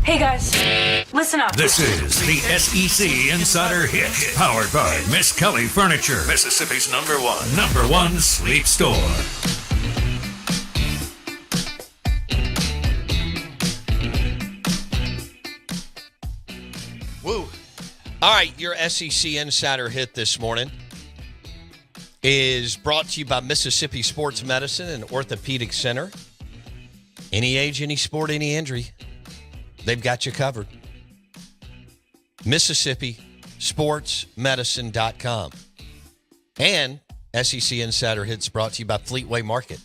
Hey guys, listen up. This is the SEC Insider Hit, powered by Miss Kelly Furniture, Mississippi's number one sleep store. Woo. All right, your SEC Insider Hit this morning is brought to you by Mississippi Sports Medicine and Orthopedic Center. Any age, any sport, any injury, they've got you covered. MississippiSportsMedicine.com. And SEC Insider Hits brought to you by Fleetway Market.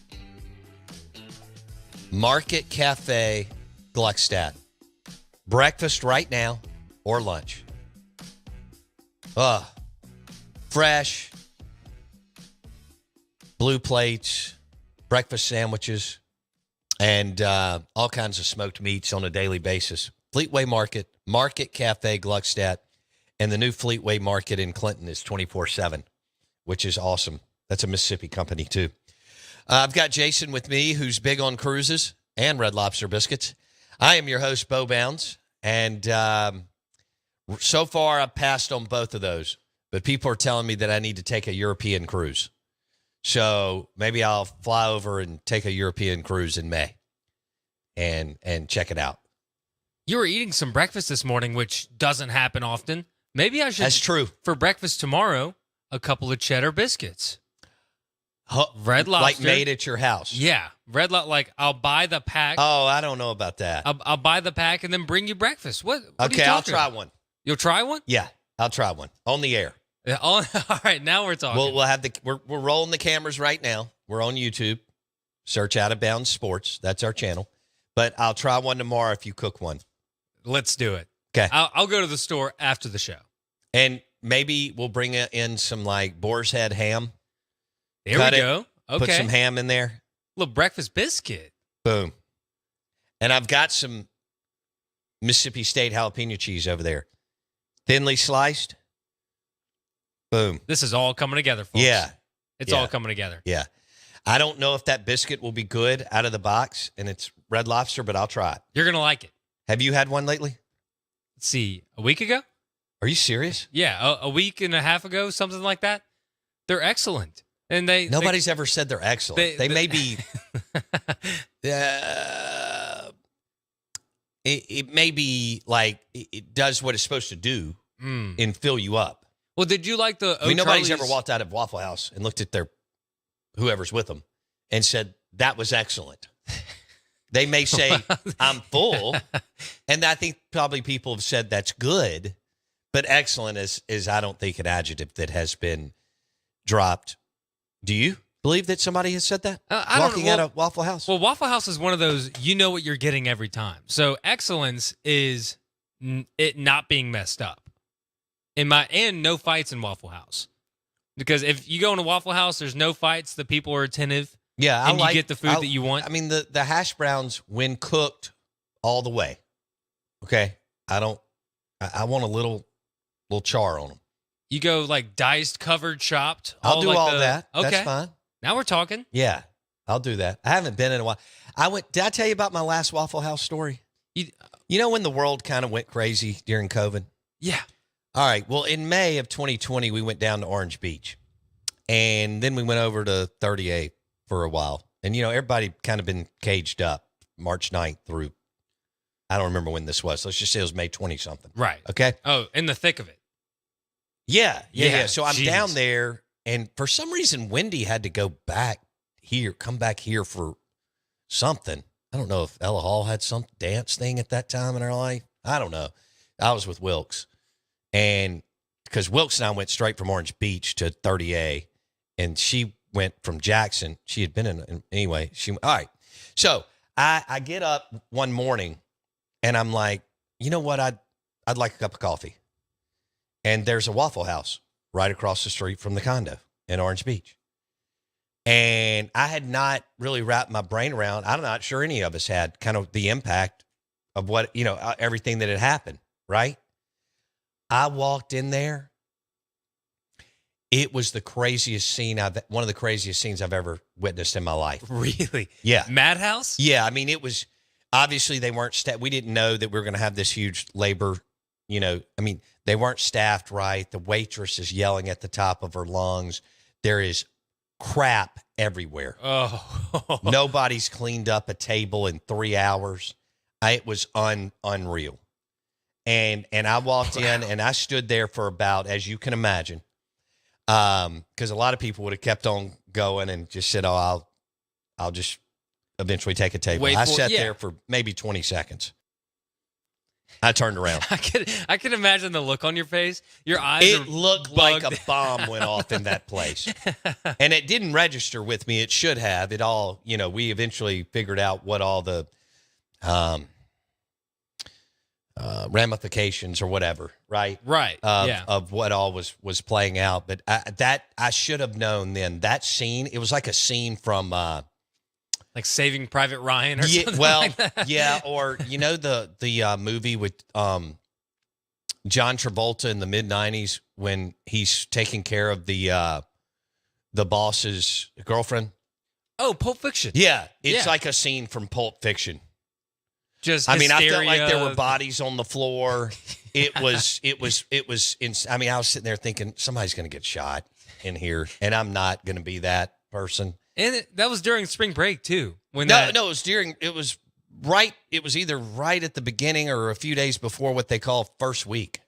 Market Cafe Gluckstadt. Breakfast right now or lunch. Fresh. Blue plates. Breakfast sandwiches. And all kinds of smoked meats on a daily basis. Fleetway Market, Market Cafe Gluckstadt, and the new Fleetway Market in Clinton is 24/7, which is awesome. That's a Mississippi company, too. I've got Jason with me, who's big on cruises and Red Lobster biscuits. I am your host, Bo Bounds, and so far I've passed on both of those, but people are telling me that I need to take a European cruise. So maybe I'll fly over and take a European cruise in May and check it out. You were eating some breakfast this morning, which doesn't happen often. Maybe I should. That's true. For breakfast tomorrow, a couple of cheddar biscuits. Red Lobster. Like made at your house. Yeah. Red Lobster. Like, I'll buy the pack. Oh, I don't know about that. I'll buy the pack and then bring you breakfast. What Okay, I'll try one. You'll try one? Yeah, I'll try one. On the air. Yeah, all right, now we're talking. We'll have we're rolling the cameras right now. We're on YouTube. Search Out of Bounds Sports. That's our channel. But I'll try one tomorrow if you cook one. Let's do it. Okay. I'll go to the store after the show. And maybe we'll bring in some like boar's head ham. There we go. Okay. Put some ham in there. Little breakfast biscuit. Boom. And I've got some Mississippi State jalapeno cheese over there. Thinly sliced. Boom. This is all coming together, folks. Yeah. It's all coming together. Yeah. I don't know if that biscuit will be good out of the box, and it's Red Lobster, but I'll try it. You're going to like it. Have you had one lately? Let's see. A week ago? Are you serious? Yeah, a week and a half ago, something like that. They're excellent. And Nobody's ever said they're excellent. They may be it may be like it does what it's supposed to do and fill you up. Well, did you like the nobody's ever walked out of Waffle House and looked at their whoever's with them and said, that was excellent. They may say, I'm full. And I think probably people have said that's good, but excellent is I don't think, an adjective that has been dropped. Do you believe that somebody has said that? I Walking out of Waffle House? Well, Waffle House is one of those, you know what you're getting every time. So excellence is it not being messed up. And no fights in Waffle House. Because if you go into Waffle House, there's no fights. The people are attentive. Yeah, and you get the food that you want. I mean, the hash browns, when cooked all the way, okay? I want a little char on them. You go like diced, covered, chopped. I'll do all that. Okay. That's fine. Now we're talking. Yeah, I'll do that. I haven't been in a while. Did I tell you about my last Waffle House story? You know when the world kind of went crazy during COVID? Yeah. All right. Well, in May of 2020, we went down to Orange Beach. And then we went over to 38 for a while. And, everybody kind of been caged up March 9th through, I don't remember when this was. Let's just say it was May 20-something. Right. Okay? Oh, in the thick of it. Yeah. So I'm Jesus. down there, and for some reason, Wendy had to come back here for something. I don't know if Ella Hall had some dance thing at that time in her life. I don't know. I was with Wilkes. And because Wilkes and I went straight from Orange Beach to 30A, and she went from Jackson. She had been anyway. All right. So I get up one morning, and I'm like, you know what? I'd like a cup of coffee. And there's a Waffle House right across the street from the condo in Orange Beach. And I had not really wrapped my brain around, I'm not sure any of us had, kind of the impact of what, everything that had happened, right? I walked in there. It was the craziest scene one of the craziest scenes I've ever witnessed in my life. Really? Yeah. Madhouse? Yeah. I mean, it was, obviously they weren't we didn't know that we were going to have this huge labor, they weren't staffed right. The waitress is yelling at the top of her lungs. There is crap everywhere. Oh. Nobody's cleaned up a table in 3 hours. It was unreal. And I walked in and I stood there for about, as you can imagine, because a lot of people would have kept on going and just said, "Oh, I'll just eventually take a table." I sat there for maybe 20 seconds. I turned around. I can imagine the look on your face. Your eyes. It looked like a bomb went off in that place, and it didn't register with me. It should have. It all, we eventually figured out what all the ramifications or whatever, right? Right. Of what all was playing out. But I should have known then. That scene, it was like a scene from like Saving Private Ryan or something like that. Yeah, or the movie with John Travolta in the mid-90s when he's taking care of the boss's girlfriend. Oh, Pulp Fiction. Yeah, it's like a scene from Pulp Fiction. Just I felt hysteria. like there were bodies on the floor. It was I was sitting there thinking somebody's going to get shot in here, and I'm not going to be that person. And that was during spring break too. No, it was either right at the beginning or a few days before what they call first week.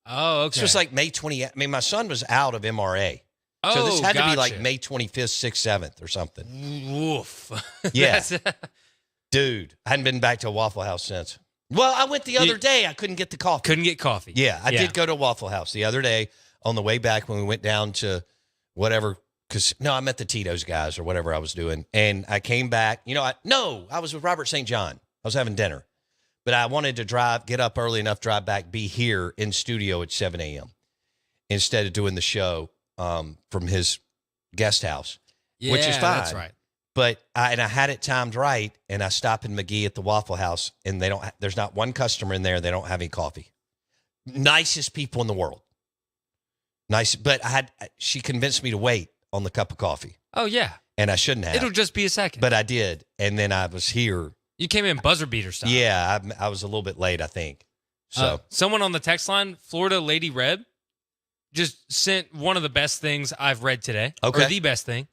Oh, okay. This was like May 20th. I mean, my son was out of MRA. Oh, so this had to be like gotcha. May 25th, 6th, 7th or something. Woof. Yeah. Dude, I hadn't been back to a Waffle House since. Well, I went the other day. I couldn't get the coffee. Couldn't get coffee. Yeah, I did go to Waffle House the other day on the way back when we went down to whatever. I met the Tito's guys or whatever I was doing. And I came back. I was with Robert St. John. I was having dinner. But I wanted to get up early enough, drive back, be here in studio at 7 a.m. instead of doing the show from his guest house, which is fine. That's right. But I had it timed right, and I stopped in McGee at the Waffle House, and there's not one customer in there. They don't have any coffee. Nicest people in the world. Nice, but she convinced me to wait on the cup of coffee. Oh, yeah. And I shouldn't have. It'll just be a second. But I did, and then I was here. You came in buzzer beater style. Yeah, I was a little bit late, I think. So someone on the text line, Florida Lady Reb, just sent one of the best things I've read today. Okay. Or the best thing.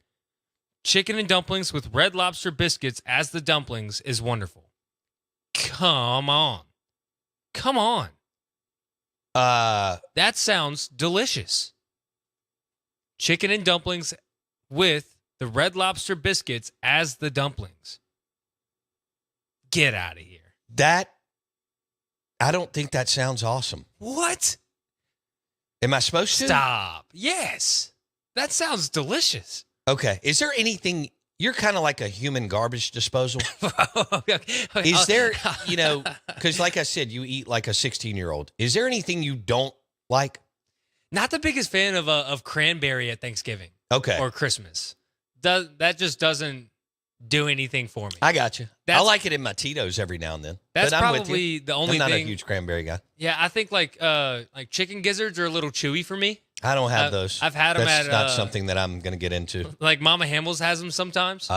Chicken and dumplings with Red Lobster biscuits as the dumplings is wonderful. Come on. That sounds delicious. Chicken and dumplings with the Red Lobster biscuits as the dumplings. Get out of here. I don't think that sounds awesome. What? Am I supposed to? Stop. Yes. That sounds delicious. Okay. Is there anything, you're kind of like a human garbage disposal. Okay. Is there, because like I said, you eat like a 16-year-old. Is there anything you don't like? Not the biggest fan of cranberry at Thanksgiving. Okay. Or Christmas. That just doesn't do anything for me. I got you. I like it in my Tito's every now and then. That's but I'm with probably you. the only I'm not thing. a huge cranberry guy. Yeah, I think like chicken gizzards are a little chewy for me. I don't have those. I've had them That's at not something that I'm going to get into. Like Mama Hamels has them sometimes. So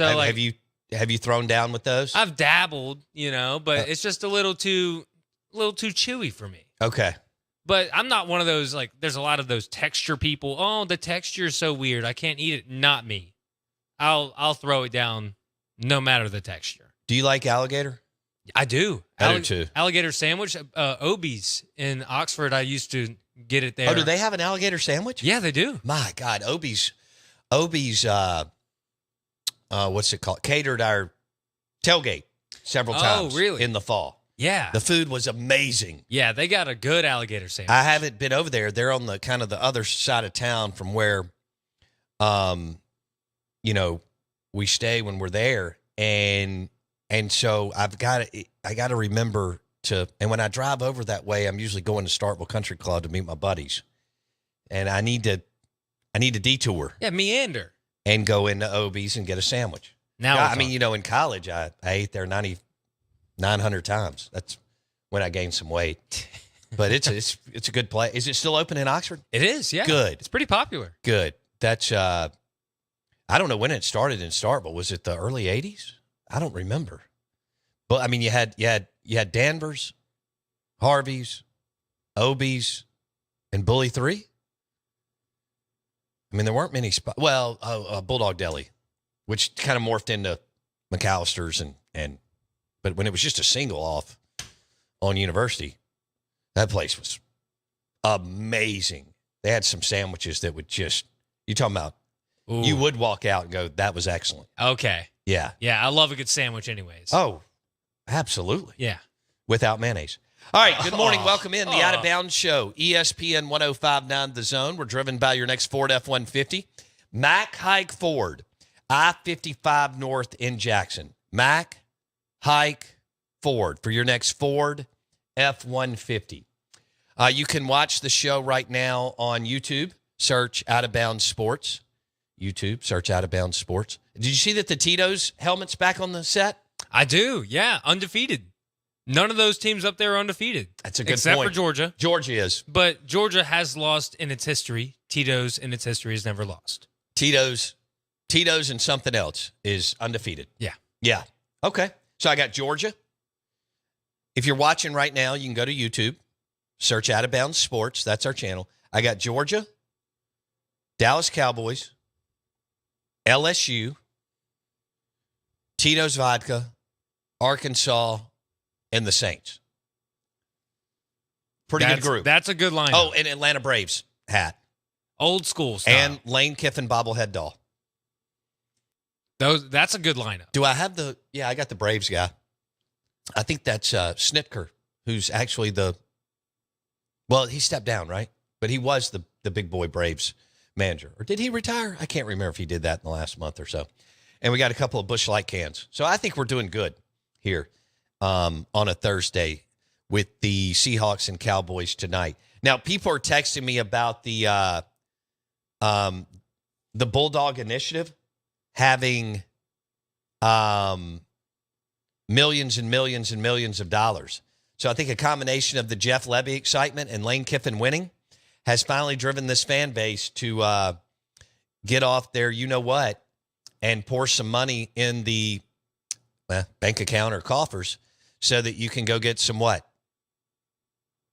have you thrown down with those? I've dabbled, but it's just a little too chewy for me. Okay. But I'm not one of those, like, there's a lot of those texture people. Oh, the texture is so weird. I can't eat it. Not me. I'll throw it down no matter the texture. Do you like alligator? I do. I do too. Alligator sandwich. Obie's in Oxford, I used to get it there. Oh, do they have an alligator sandwich? Yeah, they do. My God, Obie's, what's it called? Catered our tailgate several times. Oh, really? In the fall. Yeah. The food was amazing. Yeah, they got a good alligator sandwich. I haven't been over there. They're on the kind of the other side of town from where, we stay when we're there. And so I got to remember and when I drive over that way, I'm usually going to Starkville Country Club to meet my buddies. And I need to detour. Yeah, meander. And go into Obie's and get a sandwich. Now, in college, I ate there 900 times. That's when I gained some weight. But it's a good place. Is it still open in Oxford? It is, yeah. Good. It's pretty popular. Good. That's I don't know when it started in Starkville. Was it the early 80s? I don't remember. But I mean, you had Danvers, Harvey's, Obie's, and Bully 3. I mean, there weren't many spots. Well, Bulldog Deli, which kind of morphed into McAllister's but when it was just a single off on University, that place was amazing. They had some sandwiches that would just, you're talking about, Ooh. you would walk out and go, that was excellent. Okay. Yeah. Yeah, I love a good sandwich anyways. Oh, absolutely. Yeah. Without mayonnaise. All right, good morning. Welcome in the Out of Bounds Show. ESPN 105.9 The Zone. We're driven by your next Ford F-150. Mack Hike Ford, I-55 North in Jackson. Mack Hike Ford for your next Ford F-150. You can watch the show right now on YouTube. Search Out of Bounds Sports. YouTube, search Out of Bounds Sports. Did you see that the Tito's helmet's back on the set? I do, yeah. Undefeated. None of those teams up there are undefeated. That's a good except point. for Georgia. Georgia is. But Georgia has lost in its history. Tito's in its history has never lost. Tito's and something else is undefeated. Yeah. Yeah. Okay. So I got Georgia. If you're watching right now, you can go to YouTube, search Out of Bounds Sports. That's our channel. I got Georgia, Dallas Cowboys, LSU, Tito's Vodka, Arkansas, and the Saints. Good group. That's a good lineup. Oh, and Atlanta Braves hat. Old school style. And Lane Kiffin bobblehead doll. That's a good lineup. Do I have I got the Braves guy. I think that's Snitker, who's actually he stepped down, right? But he was the big boy Braves manager. Or did he retire? I can't remember if he did that in the last month or so. And we got a couple of Busch Light cans. So I think we're doing good here on a Thursday with the Seahawks and Cowboys tonight. Now, people are texting me about the Bulldog Initiative having millions and millions and millions of dollars. So I think a combination of the Jeff Lebby excitement and Lane Kiffin winning has finally driven this fan base to get off their you-know-what and pour some money in the bank account or coffers so that you can go get some what?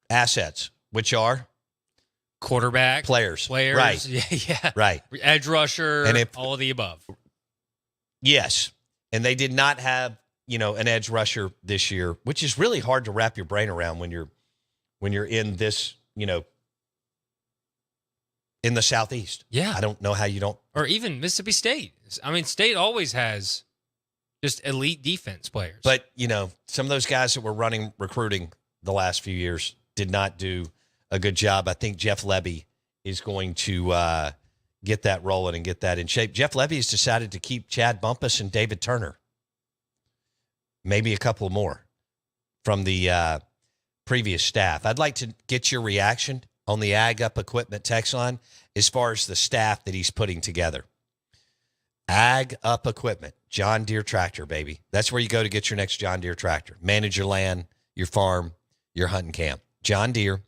Assets, which are? Quarterback. Players. Right. Yeah. Right. Edge rusher, and all of the above. Yes. And they did not have, an edge rusher this year, which is really hard to wrap your brain around when you're in this, in the Southeast. Yeah. I don't know how you don't. Or even Mississippi State. I mean, State always has just elite defense players. But, some of those guys that were running recruiting the last few years did not do a good job. I think Jeff Lebby is going to get that rolling and get that in shape. Jeff Lebby has decided to keep Chad Bumpus and David Turner. Maybe a couple more from the previous staff. I'd like to get your reaction on the Ag Up Equipment text line as far as the staff that he's putting together. Ag Up Equipment, John Deere tractor, baby. That's where you go to get your next John Deere tractor. Manage your land, your farm, your hunting camp. John Deere,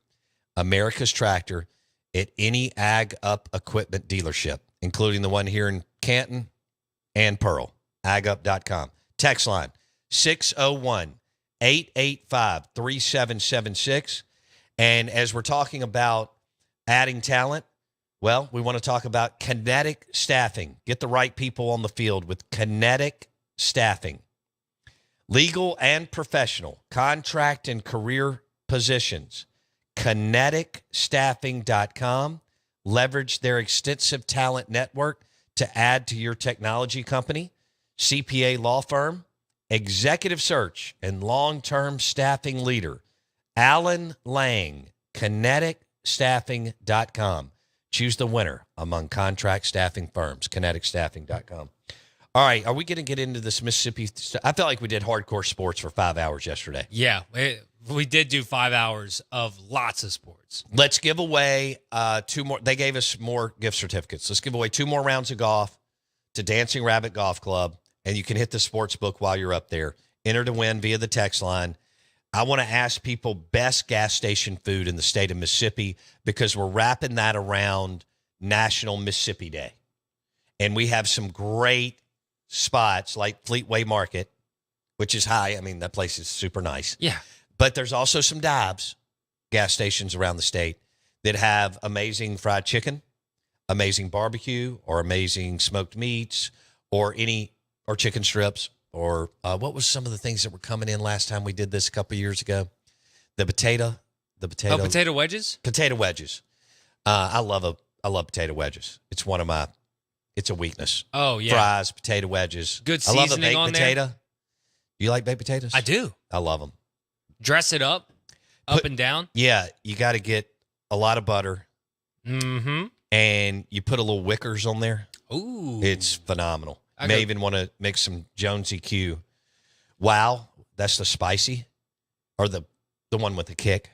America's tractor at any Ag Up Equipment dealership, including the one here in Canton and Pearl. AgUp.com. Text line 601-885-3776. And as we're talking about adding talent, well, we want to talk about Kinetic Staffing. Get the right people on the field with Kinetic Staffing. Legal and professional, contract and career positions. KineticStaffing.com. Leverage their extensive talent network to add to your technology company, CPA law firm, executive search, and long-term staffing leader. Alan Lang, KineticStaffing.com. Choose the winner among contract staffing firms, KineticStaffing.com. All right, are we going to get into this Mississippi stuff? I felt like we did hardcore sports for 5 hours yesterday. Yeah, we did do 5 hours of lots of sports. Let's give away 2 more. They gave us more gift certificates. Let's give away 2 more rounds of golf to Dancing Rabbit Golf Club, and you can hit the sports book while you're up there. Enter to win via the text line. I want to ask people best gas station food in the state of Mississippi because we're wrapping that around National Mississippi Day. And we have some great spots like Fleetway Market which is high. I mean, that place is super nice. Yeah. But there's also some dives, gas stations around the state that have amazing fried chicken, amazing barbecue, or amazing smoked meats, or chicken strips, or what was some of the things that were coming in last time we did this a couple of years ago? Potato wedges. Potato wedges. I love potato wedges. It's a weakness. Oh yeah, fries, potato wedges. Good I love a seasoning baked on potato. there. You like baked potatoes? I do. I love them. Dress it up and down. Yeah, you got to get a lot of butter. Mm-hmm. And you put a little Wickers on there. Ooh, It's phenomenal. May even want to mix some Jonesy Q. Wow, that's the spicy, or the one with the kick,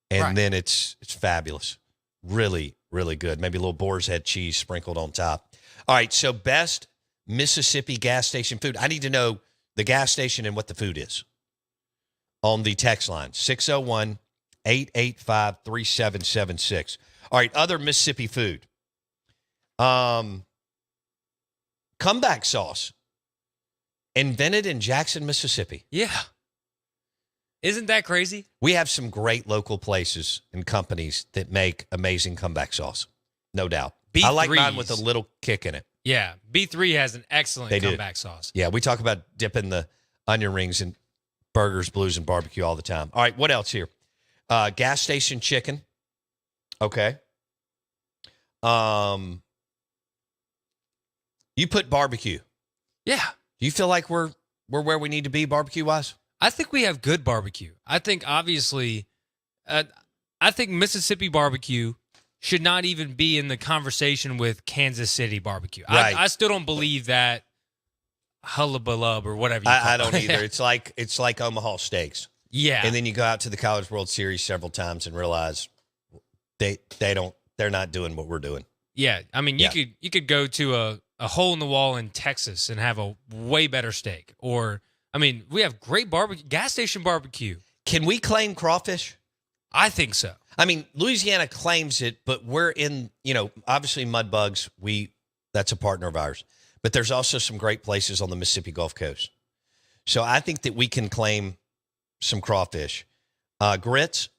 and Right. then it's fabulous. Really, really good. Maybe a little boar's head cheese sprinkled on top. All right, so best Mississippi gas station food. I need to know the gas station and what the food is. On the text line, 601-885-3776. All right, other Mississippi food. Comeback sauce. Invented in Jackson, Mississippi. yeah. Isn't that crazy? We have some great local places and companies that make amazing comeback sauce. No doubt. I like mine with a little kick in it. Yeah, B3 has an excellent They do. comeback sauce. Yeah, we talk about dipping the onion rings in burgers, blues, and barbecue all the time. All right, what else here? Gas station chicken. Okay. You put barbecue. Yeah, Do you feel like we're where we need to be barbecue-wise? I think we have good barbecue. I think obviously, I think Mississippi barbecue should not even be in the conversation with Kansas City barbecue. Right. I still don't believe that hullabaloo or whatever you call I it. don't either. It's like Omaha Steaks. Yeah. And then you go out to the College World Series several times and realize they're not doing what we're doing. Yeah. I mean, you could go to a hole in the wall in Texas and have a way better steak. Or, I mean, we have great barbecue, gas station barbecue. Can we claim crawfish? I think so. I mean, Louisiana claims it, but we're in, obviously Mudbugs, that's a partner of ours. But there's also some great places on the Mississippi Gulf Coast. So I think that we can claim some crawfish. Grits.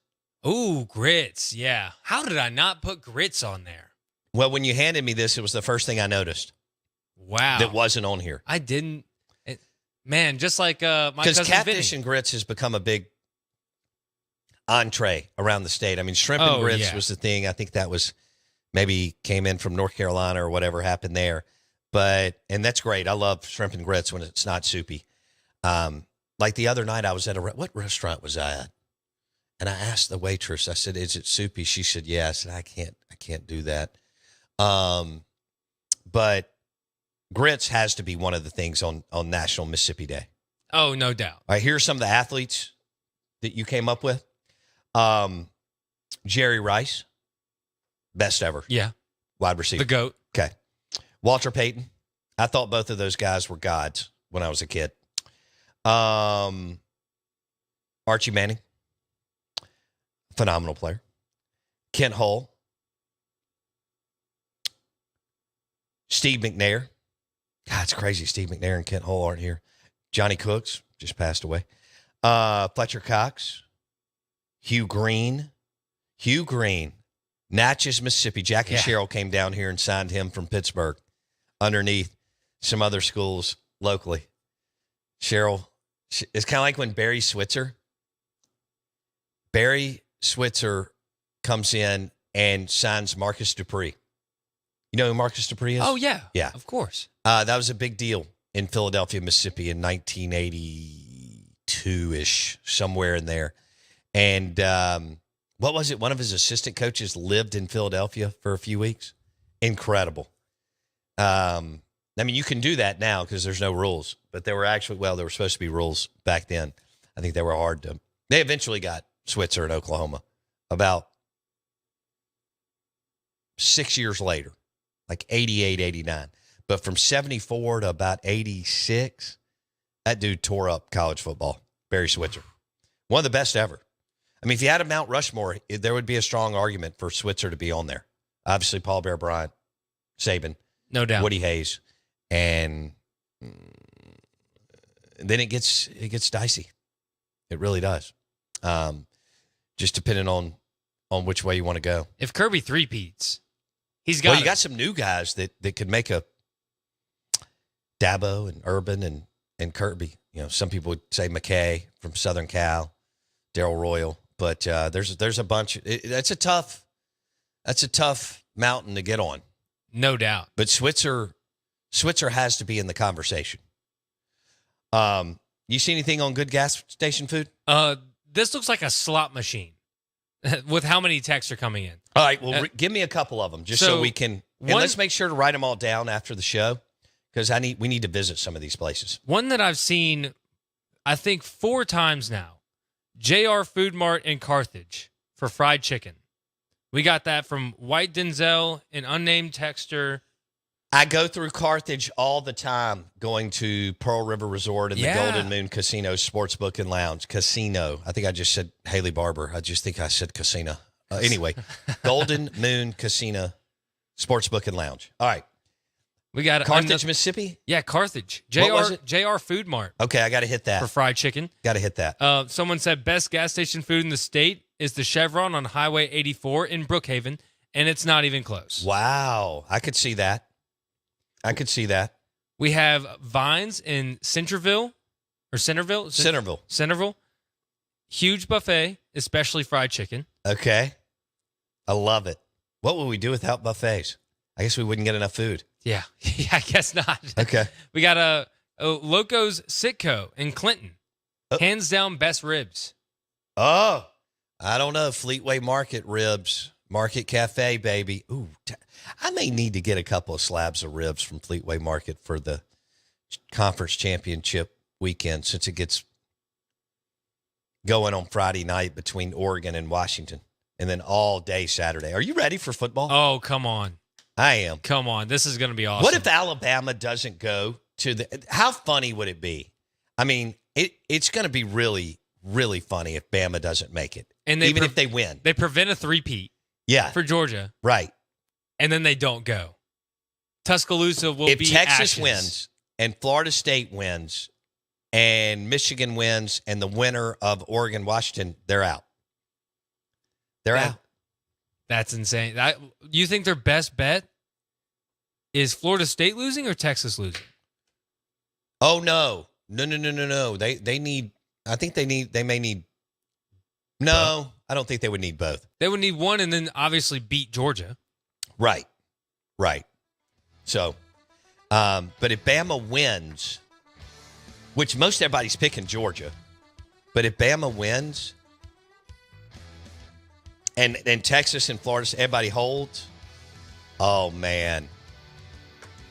Ooh, grits. Yeah. How did I not put grits on there? Well, when you handed me this, it was the first thing I noticed Wow. that wasn't on here. I didn't. Man, just like my Because cousin catfish Vinny. and grits has become a big entree around the state. I mean, shrimp and Oh, grits yeah. was the thing. I think that was maybe came in from North Carolina or whatever happened there. And that's great. I love shrimp and grits when it's not soupy. Like the other night I was at what restaurant was I at? And I asked the waitress, I said, "Is it soupy?" She said, "Yeah." I said, I can't do that. But grits has to be one of the things on National Mississippi Day. Oh, no doubt. All right, here are some of the athletes that you came up with. Jerry Rice, best ever. Yeah. Wide receiver. The GOAT. Okay. Walter Payton. I thought both of those guys were gods when I was a kid. Archie Manning. Phenomenal player. Kent Hull. Steve McNair. God, it's crazy. Steve McNair and Kent Hull aren't here. Johnny Cooks just passed away. Fletcher Cox. Hugh Green. Natchez, Mississippi. Jackie Sherrill came down here and signed him from Pittsburgh underneath some other schools locally. Sherrill, it's kind of like when Barry Switzer comes in and signs Marcus Dupree. You know who Marcus Dupree is? Oh, yeah. Yeah. Of course. That was a big deal in Philadelphia, Mississippi in 1982-ish, somewhere in there. And what was it? One of his assistant coaches lived in Philadelphia for a few weeks. Incredible. I mean, you can do that now because there's no rules. But there were supposed to be rules back then. I think they were hard to. They eventually got Switzer in Oklahoma about 6 years later, like 88, 89. But from 74 to about 86, that dude tore up college football. Barry Switzer. One of the best ever. I mean, if you had a Mount Rushmore, there would be a strong argument for Switzer to be on there. Obviously, Paul Bear Bryant, Saban, No doubt. Woody Hayes, and then it gets dicey. It really does. Just depending on which way you want to go. If Kirby three-peats, he's got. Well, you got some new guys that could make a Dabo and Urban and Kirby. You know, some people would say McKay from Southern Cal, Darryl Royal, but there's a bunch. That's a tough mountain to get on. No doubt. But Switzer has to be in the conversation. You see anything on good gas station food? This looks like a slot machine with how many texts are coming in. All right, well, give me a couple of them just so we can. And let's make sure to write them all down after the show because we need to visit some of these places. One that I've seen, I think 4 times now, JR Food Mart in Carthage for fried chicken. We got that from White Denzel, an unnamed texter. I go through Carthage all the time going to Pearl River Resort and the Golden Moon Casino Sportsbook and Lounge. Casino. I think I just said Haley Barber. I just think I said casino. Anyway, Golden Moon Casino Sportsbook and Lounge. All right. We got Carthage, Mississippi? Yeah, Carthage. What was it? JR Food Mart. Okay, I got to hit that. For fried chicken. Got to hit that. Someone said best gas station food in the state is the Chevron on Highway 84 in Brookhaven, and it's not even close. Wow. I could see that. We have Vines in Centerville. Centerville. Huge buffet, especially fried chicken. Okay. I love it. What would we do without buffets? I guess we wouldn't get enough food. Yeah, I guess not. Okay. We got a Loco's Sitco in Clinton. Hands down, best ribs. Oh, I don't know. Fleetway Market ribs. Market Cafe, baby. Ooh, I may need to get a couple of slabs of ribs from Fleetway Market for the conference championship weekend since it gets going on Friday night between Oregon and Washington and then all day Saturday. Are you ready for football? Oh, come on. I am. Come on. This is going to be awesome. What if Alabama doesn't go to the – how funny would it be? I mean, it's going to be really, really funny if Bama doesn't make it, and even if they win. They prevent a three-peat for Georgia. Right. And then they don't go. Tuscaloosa will be if Texas ashes. wins and Florida State wins and Michigan wins and the winner of Oregon-Washington, they're out. They're out. That's insane. You think their best bet is Florida State losing or Texas losing? Oh, no. No. They need – I think they may need – no, I don't think they would need both. They would need one and then obviously beat Georgia. Right. So, but if Bama wins, which most everybody's picking Georgia, but if Bama wins and Texas and Florida, everybody holds, oh, man.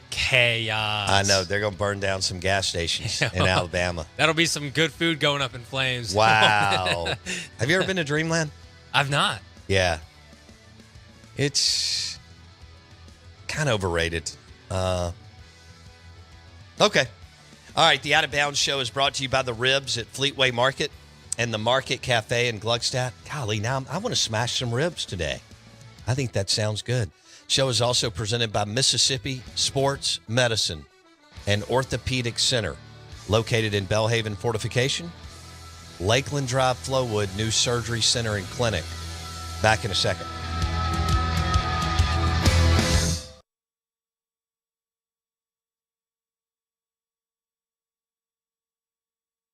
Chaos. I know. They're going to burn down some gas stations in Alabama. That'll be some good food going up in flames. Wow. Have you ever been to Dreamland? I've not. Yeah. It's kind of overrated. Okay. All right. The Out of Bounds Show is brought to you by the Ribs at Fleetway Market and the Market Cafe in Gluckstadt. Golly, now I want to smash some ribs today. I think that sounds good. Show is also presented by Mississippi Sports Medicine and Orthopedic Center, located in Belhaven Fortification, Lakeland Drive, Flowood, new surgery center and clinic. Back in a second.